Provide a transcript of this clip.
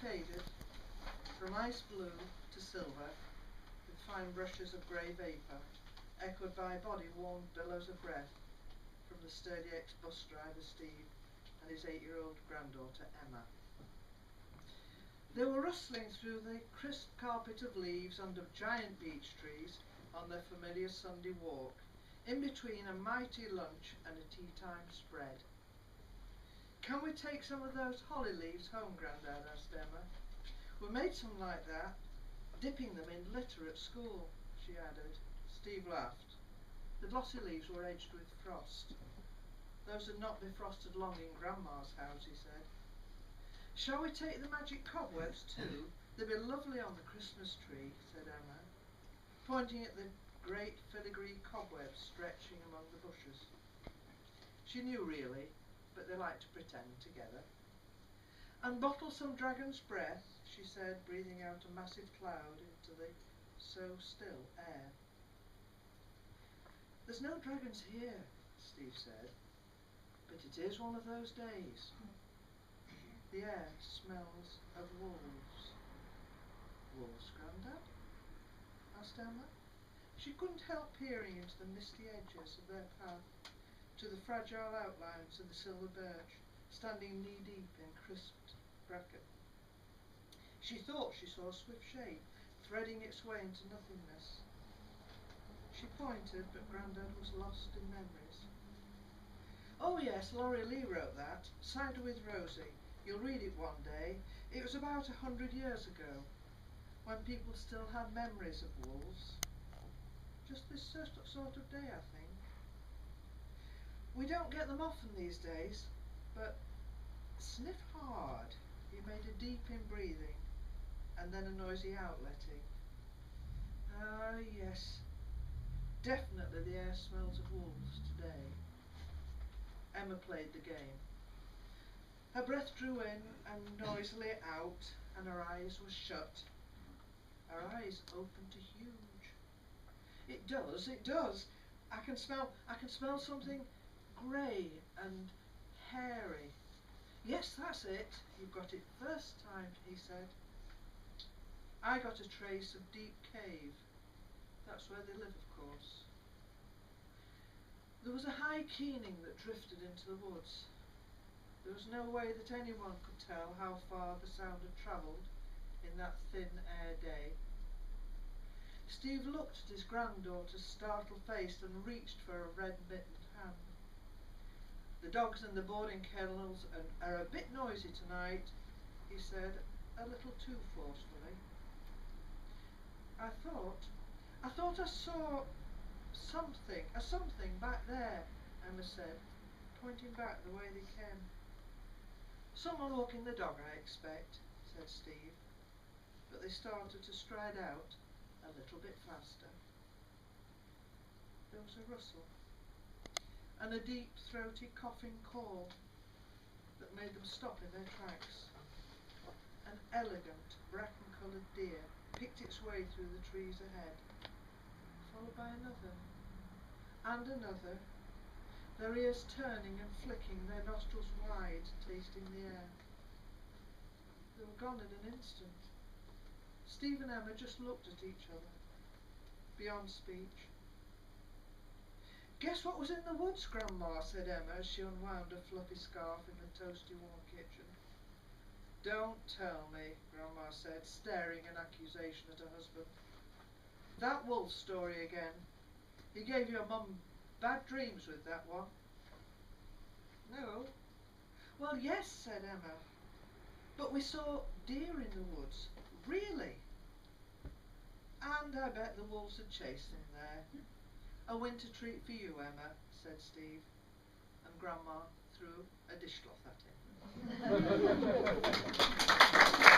faded from ice blue to silver, with fine brushes of grey vapour, echoed by body-warmed billows of breath from the sturdy ex-bus driver Steve and his 8-year-old granddaughter Emma. They were rustling through the crisp carpet of leaves under giant beech trees on their familiar Sunday walk, in between a mighty lunch and a tea-time spread. "Can we take some of those holly leaves home, Grandad?" asked Emma. "We made some like that, dipping them in litter at school," she added. Steve laughed. The glossy leaves were edged with frost. "Those had not defrosted long in Grandma's house," he said. "Shall we take the magic cobwebs too? They'd be lovely on the Christmas tree," said Emma, pointing at the great filigree cobwebs stretching among the bushes. She knew really, but they liked to pretend together. "And bottle some dragon's breath," she said, breathing out a massive cloud into the so-still air. "There's no dragons here," Steve said, "but it is one of those days. The air smells of wolves." "Wolves, Grandad?" asked Emma. She couldn't help peering into the misty edges of their path, to the fragile outlines of the silver birch, standing knee-deep in crisped bracken. She thought she saw a swift shape threading its way into nothingness. She pointed, but Grandad was lost in memories. "Oh yes, Laurie Lee wrote that. Cider with Rosie. You'll read it one day. It was about 100 years ago, when people still had memories of wolves. Just this sort of day, I think. We don't get them often these days, but sniff hard." He made a deep in-breathing, and then a noisy outletting. "Ah, yes. Definitely the air smells of wolves today." Emma played the game. Her breath drew in and noisily out, and her eyes were shut. Her eyes opened to huge. "It does, it does. I can smell something grey and hairy. Yes, that's it. You've got it first time," he said. "I got a trace of deep cave. That's where they live, of course." There was a high keening that drifted into the woods. There was no way that anyone could tell how far the sound had travelled in that thin air day. Steve looked at his granddaughter's startled face and reached for a red-mittened hand. "The dogs in the boarding kennels are a bit noisy tonight," he said, a little too forcefully. I thought I saw something back there," Emma said, pointing back the way they came. "Someone walking the dog, I expect," said Steve, but they started to stride out a little bit faster. There was a rustle, and a deep, throaty, coughing call that made them stop in their tracks. An elegant, bracken-coloured deer picked its way through the trees ahead, followed by another, and another, their ears turning and flicking, their nostrils wide, tasting the air. They were gone in an instant. Steve and Emma just looked at each other, beyond speech. "Guess what was in the woods, Grandma?" said Emma as she unwound a fluffy scarf in the toasty warm kitchen. "Don't tell me," Grandma said, staring in accusation at her husband. "That wolf story again. He gave your mum bad dreams with that one." "No." "Well, yes," said Emma. "But we saw deer in the woods. Really. And I bet the wolves had chased him there. A winter treat for you, Emma," said Steve, and Grandma threw a dishcloth at him.